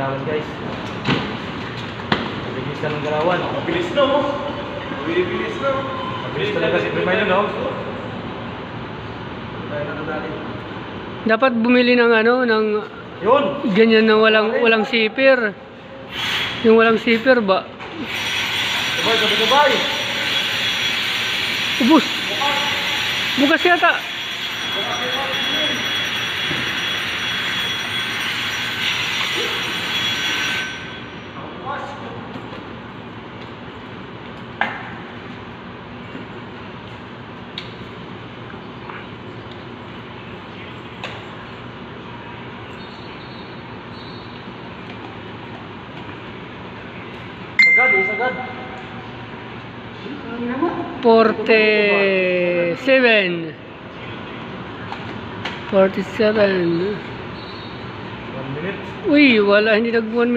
galawan guys. Mabilis ka ng galawan. Mabilis na mo. Mabilis na. Mabilis talaga si Primaino, no? Dapat bumili ng ano, ng Yun! ganyan na walang zipper. Yung walang zipper ba? Sabay, sabay! Ubus! Bukas yata! Sagad. 47. 47. 1 minute. Uy, wala, hindi nag 1 minute.